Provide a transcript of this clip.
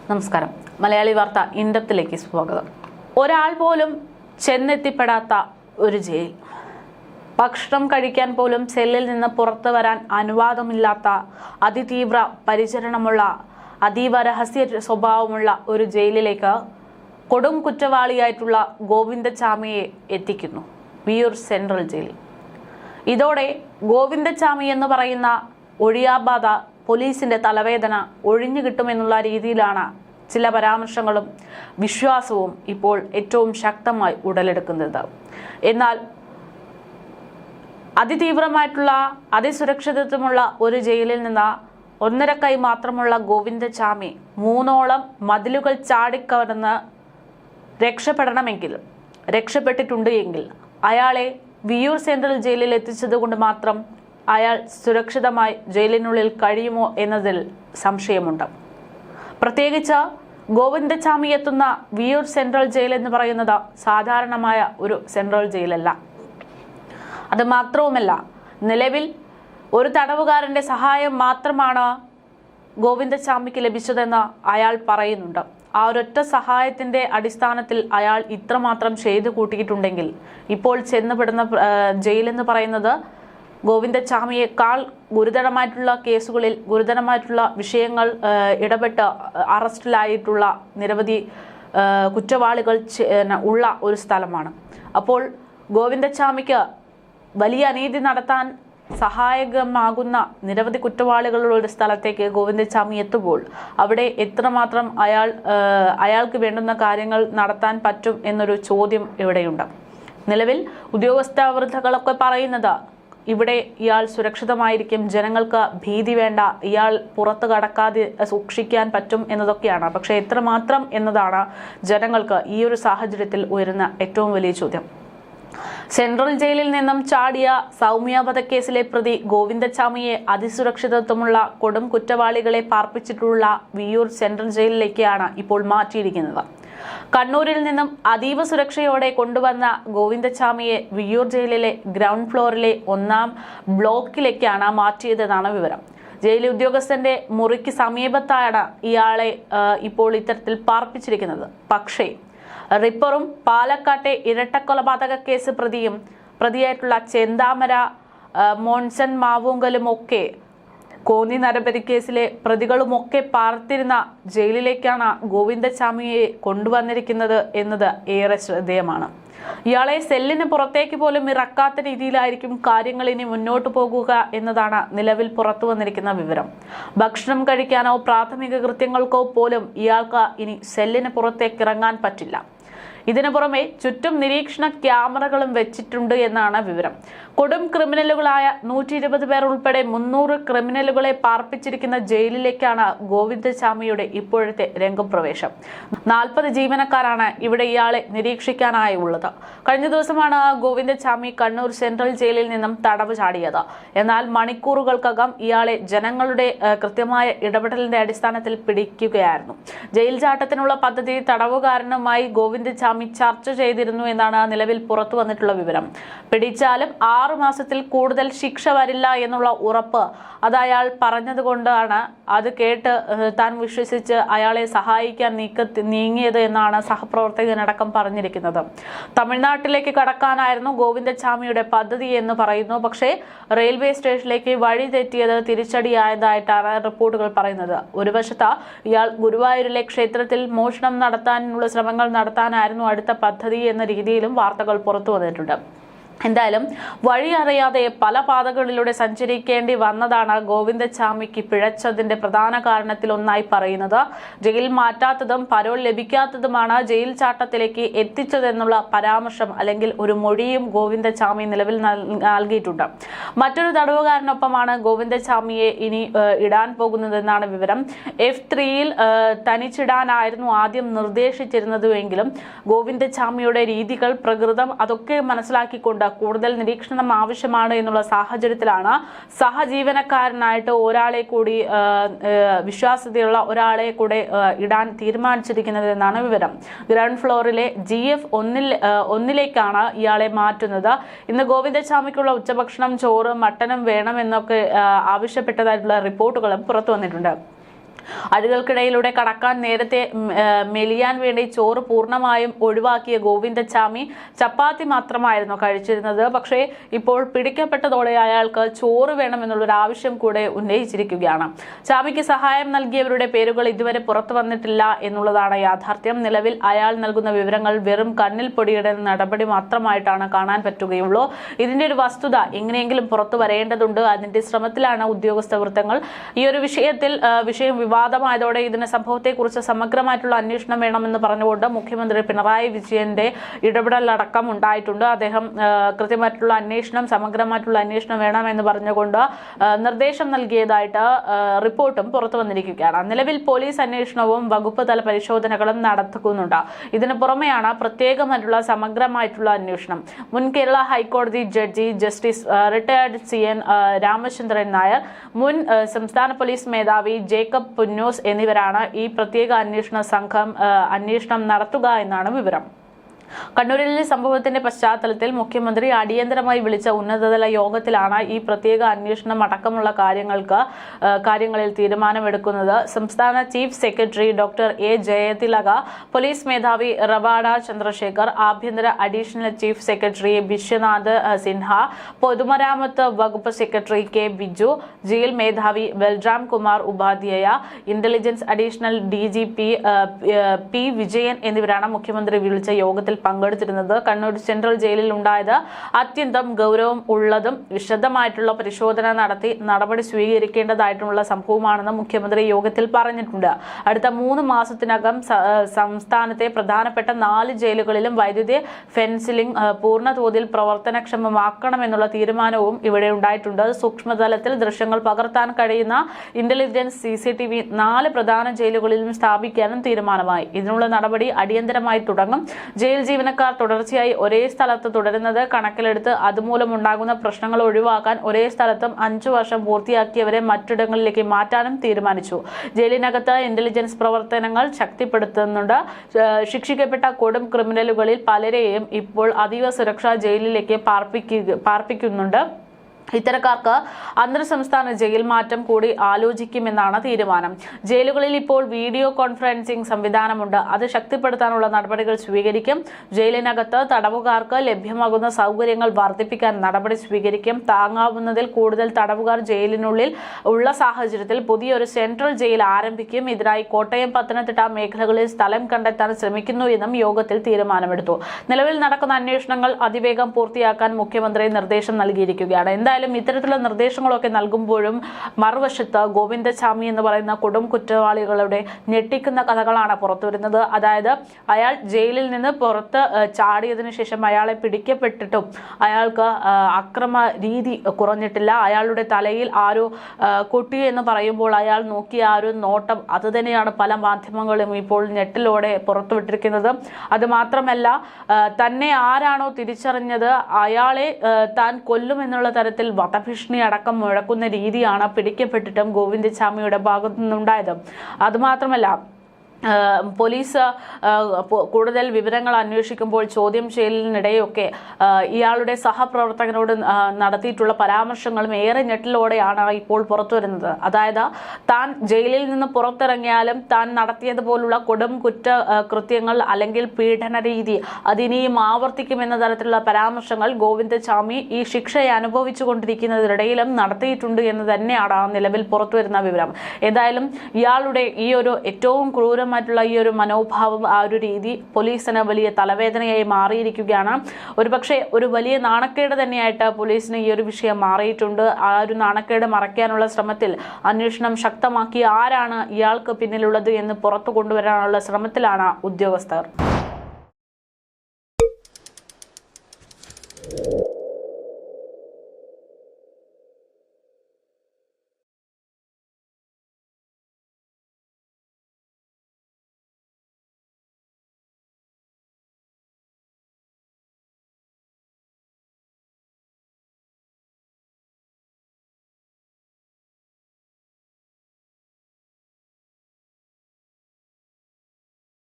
നമസ്കാരം. മലയാളി വാർത്ത ഇൻഡപ്തിലേക്ക് സ്വാഗതം. ഒരാൾ പോലും ചെന്നെത്തിപ്പെടാത്ത ഒരു ജയിൽ, ഭക്ഷണം കഴിക്കാൻ പോലും സെല്ലിൽ നിന്ന് പുറത്തു വരാൻ അനുവാദമില്ലാത്ത അതിതീവ്ര പരിചരണമുള്ള അതീവ രഹസ്യ സ്വഭാവമുള്ള ഒരു ജയിലിലേക്ക് കൊടും കുറ്റവാളിയായിട്ടുള്ള ഗോവിന്ദചാമിയെ എത്തിക്കുന്നു വിയ്യൂർ സെൻട്രൽ ജയിൽ. ഇതോടെ ഗോവിന്ദചാമി എന്ന് പറയുന്ന ഒഴിയാബാധ പോലീസിന്റെ തലവേദന ഒഴിഞ്ഞു കിട്ടുമെന്നുള്ള രീതിയിലാണ് ചില പരാമർശങ്ങളും വിശ്വാസവും ഇപ്പോൾ ഏറ്റവും ശക്തമായി ഉടലെടുക്കുന്നത്. എന്നാൽ അതിതീവ്രമായിട്ടുള്ള അതിസുരക്ഷിതത്വമുള്ള ഒരു ജയിലിൽ നിന്ന് 1.5 കൈ മാത്രമുള്ള ഗോവിന്ദചാമി 3ഓളം മതിലുകൾ ചാടിക്കടന്ന് രക്ഷപ്പെട്ടിട്ടുണ്ട് എങ്കിൽ അയാളെ വിയ്യൂർ സെൻട്രൽ ജയിലിൽ എത്തിച്ചതുകൊണ്ട് മാത്രം അയാൾ സുരക്ഷിതമായി ജയിലിനുള്ളിൽ കഴിയുമോ എന്നതിൽ സംശയമുണ്ട്. പ്രത്യേകിച്ച് ഗോവിന്ദചാമി എത്തുന്ന വിയ്യൂർ സെൻട്രൽ ജയിൽ എന്ന് പറയുന്നത് സാധാരണമായ ഒരു സെൻട്രൽ ജയിലല്ല. അത് മാത്രവുമല്ല, നിലവിൽ ഒരു തടവുകാരന്റെ സഹായം മാത്രമാണ് ഗോവിന്ദചാമിക്ക് ലഭിച്ചതെന്ന് അയാൾ പറയുന്നുണ്ട്. ആ ഒരൊറ്റ സഹായത്തിന്റെ അടിസ്ഥാനത്തിൽ അയാൾ ഇത്രമാത്രം ചെയ്തു കൂട്ടിയിട്ടുണ്ടെങ്കിൽ ഇപ്പോൾ ചെന്നപ്പെടുന്ന ജയിലെന്ന് പറയുന്നത് ഗോവിന്ദചാമിയേക്കാൾ ഗുരുതരമായിട്ടുള്ള കേസുകളിൽ ഗുരുതരമായിട്ടുള്ള വിഷയങ്ങൾ ഇടപെട്ട് അറസ്റ്റിലായിട്ടുള്ള നിരവധി കുറ്റവാളികൾ ഉള്ള ഒരു സ്ഥലമാണ്. അപ്പോൾ ഗോവിന്ദചാമിക്ക് വലിയ അനീതി നടത്താൻ സഹായകമാകുന്ന നിരവധി കുറ്റവാളികളുള്ള ഒരു സ്ഥലത്തേക്ക് ഗോവിന്ദചാമി എത്തുമ്പോൾ അവിടെ എത്രമാത്രം അയാൾക്ക് വേണ്ടുന്ന കാര്യങ്ങൾ നടത്താൻ പറ്റും എന്നൊരു ചോദ്യം ഇവിടെയുണ്ട്. നിലവിൽ ഉദ്യോഗസ്ഥ വൃദ്ധകളൊക്കെ പറയുന്നത് ഇവിടെ ഇയാൾ സുരക്ഷിതമായിരിക്കും, ജനങ്ങൾക്ക് ഭീതി വേണ്ട, ഇയാൾ പുറത്തു കടക്കാതെ സൂക്ഷിക്കാൻ പറ്റും എന്നതൊക്കെയാണ്. പക്ഷെ എത്രമാത്രം എന്നതാണ് ജനങ്ങൾക്ക് ഈ ഒരു സാഹചര്യത്തിൽ ഉയരുന്ന ഏറ്റവും വലിയ ചോദ്യം. സെൻട്രൽ ജയിലിൽ നിന്നും ചാടിയ സൗമ്യ വധക്കേസിലെ പ്രതി ഗോവിന്ദചാമിയെ അതിസുരക്ഷിതത്വമുള്ള കൊടും കുറ്റവാളികളെ പാർപ്പിച്ചിട്ടുള്ള വിയ്യൂർ സെൻട്രൽ ജയിലിലേക്കാണ് ഇപ്പോൾ മാറ്റിയിരിക്കുന്നത്. കണ്ണൂരിൽ നിന്നും അതീവ സുരക്ഷയോടെ കൊണ്ടുവന്ന ഗോവിന്ദചാമിയെ വിയ്യൂർ ജയിലിലെ ഗ്രൗണ്ട് ഫ്ലോറിലെ 1-ാം ബ്ലോക്കിലേക്കാണ് മാറ്റിയതെന്നാണ് വിവരം. ജയിൽ ഉദ്യോഗസ്ഥന്റെ മുറിക്ക് സമീപത്താണ് ഇയാളെ ഇപ്പോൾ ഇത്തരത്തിൽ പാർപ്പിച്ചിരിക്കുന്നത്. പക്ഷേ റിപ്പറും പാലക്കാട്ടെ ഇരട്ടക്കൊലപാതക കേസ് പ്രതിയായിട്ടുള്ള ചെന്താമര മോൺസൺ മാവുങ്കലുമൊക്കെ കോന്നി നരബലി കേസിലെ പ്രതികളുമൊക്കെ പാർത്തിരുന്ന ജയിലിലേക്കാണ് ഗോവിന്ദചാമിയെ കൊണ്ടുവന്നിരിക്കുന്നത് എന്നത് ഏറെ ശ്രദ്ധേയമാണ്. ഇയാളെ സെല്ലിന് പുറത്തേക്ക് പോലും ഇറക്കാത്ത രീതിയിലായിരിക്കും കാര്യങ്ങൾ ഇനി മുന്നോട്ട് പോകുക എന്നതാണ് നിലവിൽ പുറത്തു വന്നിരിക്കുന്ന വിവരം. ഭക്ഷണം കഴിക്കാനോ പ്രാഥമിക കൃത്യങ്ങൾക്കോ പോലും ഇയാൾക്ക് ഇനി സെല്ലിന് പുറത്തേക്ക് ഇറങ്ങാൻ പറ്റില്ല. ഇതിനു പുറമെ ചുറ്റും നിരീക്ഷണ ക്യാമറകളും വെച്ചിട്ടുണ്ട് എന്നാണ് വിവരം. കൊടും ക്രിമിനലുകളായ 120 പേർ ഉൾപ്പെടെ 300 ക്രിമിനലുകളെ പാർപ്പിച്ചിരിക്കുന്ന ജയിലിലേക്കാണ് ഗോവിന്ദചാമിയുടെ ഇപ്പോഴത്തെ രംഗപ്രവേശം. 40 ജീവനക്കാരാണ് ഇവിടെ ഇയാളെ നിരീക്ഷിക്കാനായി ഉള്ളത്. കഴിഞ്ഞ ദിവസമാണ് ഗോവിന്ദചാമി കണ്ണൂർ സെൻട്രൽ ജയിലിൽ നിന്നും തടവ് ചാടിയത്. എന്നാൽ മണിക്കൂറുകൾക്കകം ഇയാളെ ജനങ്ങളുടെ കൃത്യമായ ഇടപെടലിന്റെ അടിസ്ഥാനത്തിൽ പിടിക്കുകയായിരുന്നു. ജയിൽ ചാട്ടത്തിനുള്ള പദ്ധതി തടവുകാരനുമായി ഗോവിന്ദചാമി ചർച്ച ചെയ്തിരുന്നു എന്നാണ് നിലവിൽ പുറത്തു വന്നിട്ടുള്ള വിവരം. പിടിച്ചാലും 6 മാസത്തിൽ കൂടുതൽ ശിക്ഷ വരില്ല എന്നുള്ള ഉറപ്പ് അത് അയാൾ പറഞ്ഞതുകൊണ്ടാണ് അത് കേട്ട് താൻ വിശ്വസിച്ച് അയാളെ സഹായിക്കാൻ നീങ്ങിയത് എന്നാണ് സഹപ്രവർത്തകനടക്കം പറഞ്ഞിരിക്കുന്നത്. തമിഴ്നാട്ടിലേക്ക് കടക്കാനായിരുന്നു ഗോവിന്ദചാമിയുടെ പദ്ധതി എന്ന് പറയുന്നു. പക്ഷേ റെയിൽവേ സ്റ്റേഷനിലേക്ക് വഴി തെറ്റിയത് തിരിച്ചടിയായതായിട്ടാണ് റിപ്പോർട്ടുകൾ പറയുന്നത്. ഒരു വശത്ത് ഇയാൾ ഗുരുവായൂരിലെ ക്ഷേത്രത്തിൽ മോഷണം നടത്താനുള്ള ശ്രമങ്ങൾ നടത്താനായിരുന്നു അടുത്ത പദ്ധതി എന്ന രീതിയിലും വാർത്തകൾ പുറത്തു വന്നിട്ടുണ്ട്. എന്തായാലും വഴി അറിയാതെ പല പാതകളിലൂടെ സഞ്ചരിക്കേണ്ടി വന്നതാണ് ഗോവിന്ദചാമിക്ക് പിഴച്ചതിന്റെ പ്രധാന കാരണത്തിൽ ഒന്നായി പറയുന്നത്. ജയിൽ മാറ്റാത്തതും പരോൾ ലഭിക്കാത്തതുമാണ് ജയിൽ ചാട്ടത്തിലേക്ക് എത്തിച്ചതെന്നുള്ള പരാമർശം അല്ലെങ്കിൽ ഒരു മൊഴിയും ഗോവിന്ദചാമി നിലവിൽ നൽകിയിട്ടുണ്ട്. മറ്റൊരു തടവുകാരനൊപ്പമാണ് ഗോവിന്ദചാമിയെ ഇനി ഇടാൻ പോകുന്നതെന്നാണ് വിവരം. F3-യിൽ തനിച്ചിടാനായിരുന്നു ആദ്യം നിർദ്ദേശിച്ചിരുന്നതെങ്കിലും ഗോവിന്ദചാമിയുടെ രീതികൾ, പ്രകൃതം അതൊക്കെ മനസ്സിലാക്കിക്കൊണ്ട് കൂടുതൽ നിരീക്ഷണം ആവശ്യമാണ് എന്നുള്ള സാഹചര്യത്തിലാണ് സഹജീവനക്കാരനായിട്ട് ഒരാളെ കൂടി വിശ്വാസ്യതയുള്ള ഒരാളെ കൂടെ ഇടാൻ തീരുമാനിച്ചിരിക്കുന്നത് എന്നാണ് വിവരം. ഗ്രൗണ്ട് ഫ്ലോറിലെ GF 1-ലേക്കാണ് ഇയാളെ മാറ്റുന്നത്. ഇന്ന് ഗോവിന്ദചാമിക്കുള്ള ഉച്ചഭക്ഷണം ചോറ് മട്ടനും വേണമെന്നൊക്കെ ആവശ്യപ്പെട്ടതായിട്ടുള്ള റിപ്പോർട്ടുകളും പുറത്തു വന്നിട്ടുണ്ട്. അഴികൾക്കിടയിലൂടെ കടക്കാൻ നേരത്തെ മെലിയാൻ വേണ്ടി ചോറ് പൂർണ്ണമായും ഒഴിവാക്കിയ ഗോവിന്ദച്ചാമി ചപ്പാത്തി മാത്രമായിരുന്നു കഴിച്ചിരുന്നത്. പക്ഷേ ഇപ്പോൾ പിടിക്കപ്പെട്ടതോടെ അയാൾക്ക് ചോറ് വേണമെന്നുള്ളൊരു ആവശ്യം കൂടെ ഉന്നയിച്ചിരിക്കുകയാണ്. ചാമിക്ക് സഹായം നൽകിയവരുടെ പേരുകൾ ഇതുവരെ പുറത്തു വന്നിട്ടില്ല എന്നുള്ളതാണ് യാഥാർത്ഥ്യം. നിലവിൽ അയാൾ നൽകുന്ന വിവരങ്ങൾ വെറും കണ്ണിൽ പൊടിയിടുന്ന നടപടി മാത്രമായിട്ടാണ് കാണാൻ പറ്റുകയുള്ളൂ. ഇതിന്റെ ഒരു വസ്തുത എങ്ങനെയെങ്കിലും പുറത്തു വരേണ്ടതുണ്ട്. അതിന്റെ ശ്രമത്തിലാണ് ഉദ്യോഗസ്ഥ വൃത്തങ്ങൾ. ഈ ഒരു വിഷയം വിവാദമായതോടെ ഇതിന് സംഭവത്തെക്കുറിച്ച് സമഗ്രമായിട്ടുള്ള അന്വേഷണം വേണമെന്ന് പറഞ്ഞുകൊണ്ട് മുഖ്യമന്ത്രി പിണറായി വിജയന്റെ ഇടപെടലടക്കം ഉണ്ടായിട്ടുണ്ട്. അദ്ദേഹം കൃത്യമായിട്ടുള്ള അന്വേഷണം, സമഗ്രമായിട്ടുള്ള അന്വേഷണം വേണമെന്ന് പറഞ്ഞുകൊണ്ട് നിർദ്ദേശം നൽകിയതായിട്ട് റിപ്പോർട്ടും പുറത്തു വന്നിരിക്കുകയാണ്. നിലവിൽ പോലീസ് അന്വേഷണവും വകുപ്പ് തല പരിശോധനകളും നടത്തുന്നുണ്ട്. ഇതിനു പുറമെയാണ് പ്രത്യേകമായിട്ടുള്ള സമഗ്രമായിട്ടുള്ള അന്വേഷണം. മുൻ കേരള ഹൈക്കോടതി judge justice retired CN Ramachandran Nair, മുൻ സംസ്ഥാന പോലീസ് മേധാവി ജേക്കബ് പുന്നൂസ് എന്നിവരാണ് ഈ പ്രത്യേക അന്വേഷണ സംഘം അന്വേഷണം നടത്തുക എന്നാണ് വിവരം. കണ്ണൂരിലെ സംഭവത്തിന്റെ പശ്ചാത്തലത്തിൽ മുഖ്യമന്ത്രി അടിയന്തരമായി വിളിച്ച ഉന്നതതല യോഗത്തിലാണ് ഈ പ്രത്യേക അന്വേഷണം അടക്കമുള്ള കാര്യങ്ങളിൽ തീരുമാനമെടുക്കുന്നത്. സംസ്ഥാന chief secretary doctor A Jayathilak, police മേധാവി റവാഡ ചന്ദ്രശേഖർ, ആഭ്യന്തര additional chief secretary Vishwanath Sinha, പൊതുമരാമത്ത് വകുപ്പ് സെക്രട്ടറി K ബിജു, ജയിൽ മേധാവി Balram Kumar Upadhyay, intelligence additional DGP P Vijayan എന്നിവരാണ് മുഖ്യമന്ത്രി വിളിച്ച യോഗത്തിൽ പങ്കെടുത്തിരുന്നത്. കണ്ണൂർ സെൻട്രൽ ജയിലിൽ ഉണ്ടായത് അത്യന്തം ഗൗരവം ഉള്ളതും വിശദമായിട്ടുള്ള പരിശോധന നടത്തി നടപടി സ്വീകരിക്കേണ്ടതായിട്ടുള്ള സംഭവമാണെന്ന് മുഖ്യമന്ത്രി യോഗത്തിൽ പറഞ്ഞിട്ടുണ്ട്. അടുത്ത 3 മാസത്തിനകം സംസ്ഥാനത്തെ പ്രധാനപ്പെട്ട 4 ജയിലുകളിലും വൈദ്യുതി ഫെൻസിലിംഗ് പൂർണ്ണതോതിൽ പ്രവർത്തനക്ഷമമാക്കണമെന്നുള്ള തീരുമാനവും ഇവിടെ ഉണ്ടായിട്ടുണ്ട്. സൂക്ഷ്മതലത്തിൽ ദൃശ്യങ്ങൾ പകർത്താൻ കഴിയുന്ന ഇന്റലിജൻസ് CCTV 4 പ്രധാന ജയിലുകളിലും സ്ഥാപിക്കാനും തീരുമാനമായി. ഇതിനുള്ള നടപടി അടിയന്തരമായി തുടങ്ങും. ജയിൽ ജീവനക്കാർ തുടർച്ചയായി ഒരേ സ്ഥലത്ത് തുടരുന്നത് കണക്കിലെടുത്ത് അതുമൂലമുണ്ടാകുന്ന പ്രശ്നങ്ങൾ ഒഴിവാക്കാൻ ഒരേ സ്ഥലത്തും 5 വർഷം പൂർത്തിയാക്കിയവരെ മറ്റിടങ്ങളിലേക്ക് മാറ്റാനും തീരുമാനിച്ചു. ജയിലിനകത്ത് ഇന്റലിജൻസ് പ്രവർത്തനങ്ങൾ ശക്തിപ്പെടുത്തുന്നുണ്ട്. ശിക്ഷിക്കപ്പെട്ട കൊടും ക്രിമിനലുകളിൽ പലരെയും ഇപ്പോൾ അതീവ സുരക്ഷാ ജയിലിലേക്ക് പാർപ്പിക്കുന്നുണ്ട്. ഇത്തരക്കാർക്ക് അന്തർ സംസ്ഥാന ജയിൽ മാറ്റം കൂടി ആലോചിക്കുമെന്നാണ് തീരുമാനം. ജയിലുകളിൽ ഇപ്പോൾ വീഡിയോ കോൺഫറൻസിംഗ് സംവിധാനമുണ്ട്. അത് ശക്തിപ്പെടുത്താനുള്ള നടപടികൾ സ്വീകരിക്കും. ജയിലിനകത്ത് തടവുകാർക്ക് ലഭ്യമാകുന്ന സൗകര്യങ്ങൾ വർദ്ധിപ്പിക്കാൻ നടപടി സ്വീകരിക്കും. താങ്ങാവുന്നതിൽ കൂടുതൽ തടവുകാർ ജയിലിനുള്ളിൽ ഉള്ള സാഹചര്യത്തിൽ പുതിയൊരു സെൻട്രൽ ജയിൽ ആരംഭിക്കും. ഇതിനായി കോട്ടയം, പത്തനംതിട്ട മേഖലകളിൽ സ്ഥലം കണ്ടെത്താൻ ശ്രമിക്കുന്നു എന്നും യോഗത്തിൽ തീരുമാനമെടുത്തു. നിലവിൽ നടക്കുന്ന അന്വേഷണങ്ങൾ അതിവേഗം പൂർത്തിയാക്കാൻ മുഖ്യമന്ത്രി നിർദ്ദേശം നൽകിയിരിക്കുകയാണ്. എന്തായാലും ഇത്തരത്തിലുള്ള നിർദ്ദേശങ്ങളൊക്കെ നൽകുമ്പോഴും മറുവശത്ത് ഗോവിന്ദച്ചാമി എന്ന് പറയുന്ന കൊടും കുറ്റവാളികളുടെ ഞെട്ടിക്കുന്ന കഥകളാണ് പുറത്തുവരുന്നത്. അതായത് അയാൾ ജയിലിൽ നിന്ന് പുറത്ത് ചാടിയതിനു ശേഷം അയാളെ പിടിക്കപ്പെട്ടിട്ടും അയാൾക്ക് അക്രമ രീതി കുറഞ്ഞിട്ടില്ല. അയാളുടെ തലയിൽ ആരോ കൊട്ടി എന്ന് പറയുമ്പോൾ അയാൾ നോക്കിയ ആരോ നോട്ടം, അത് തന്നെയാണ് പല മാധ്യമങ്ങളും ഇപ്പോൾ ഞെട്ടിലോടെ പുറത്തുവിട്ടിരിക്കുന്നത്. അതുമാത്രമല്ല, തന്നെ ആരാണോ തിരിച്ചറിഞ്ഞത് അയാളെ താൻ കൊല്ലുമെന്നുള്ള തരത്തിൽ വധഭീഷണി അടക്കം മുഴക്കുന്ന രീതിയാണ് പിടിക്കപ്പെട്ടിട്ടും ഗോവിന്ദച്ചാമിയുടെ ഭാഗത്തു നിന്നുണ്ടായത്. അതുമാത്രമല്ല, പോലീസ് കൂടുതൽ വിവരങ്ങൾ അന്വേഷിക്കുമ്പോൾ ചോദ്യം ചെയ്യലിനിടെയൊക്കെ ഇയാളുടെ സഹപ്രവർത്തകനോട് നടത്തിയിട്ടുള്ള പരാമർശങ്ങളും ഏറെ ഞെട്ടലോടെയാണ് ഇപ്പോൾ പുറത്തുവരുന്നത്. അതായത് താൻ ജയിലിൽ നിന്ന് പുറത്തിറങ്ങിയാലും താൻ നടത്തിയതുപോലുള്ള കൊടും കൃത്യങ്ങൾ അല്ലെങ്കിൽ പീഡന രീതി അതിനെയും ആവർത്തിക്കുമെന്ന തരത്തിലുള്ള പരാമർശങ്ങൾ ഗോവിന്ദച്ചാമി ഈ ശിക്ഷയെ അനുഭവിച്ചുകൊണ്ടിരിക്കുന്നതിനിടയിലും നടത്തിയിട്ടുണ്ട് എന്ന് തന്നെയാണ് നിലവിൽ പുറത്തുവരുന്ന വിവരം. ഏതായാലും ഇയാളുടെ ഈ ഒരു ഏറ്റവും ക്രൂരമായിട്ടുള്ള ഈ ഒരു മനോഭാവം, ആ ഒരു രീതി പോലീസിന് വലിയ തലവേദനയായി മാറിയിരിക്കുകയാണ്. ഒരുപക്ഷെ ഒരു വലിയ നാണക്കേട് തന്നെയായിട്ട് പോലീസിന് ഈ ഒരു വിഷയം മാറിയിട്ടുണ്ട്. ആ ഒരു നാണക്കേട് മറയ്ക്കാനുള്ള ശ്രമത്തിൽ അന്വേഷണം ശക്തമാക്കി ആരാണ് ഇയാൾക്ക് പിന്നിലുള്ളത് എന്ന് പുറത്തു കൊണ്ടുവരാനുള്ള ശ്രമത്തിലാണ് ഉദ്യോഗസ്ഥർ.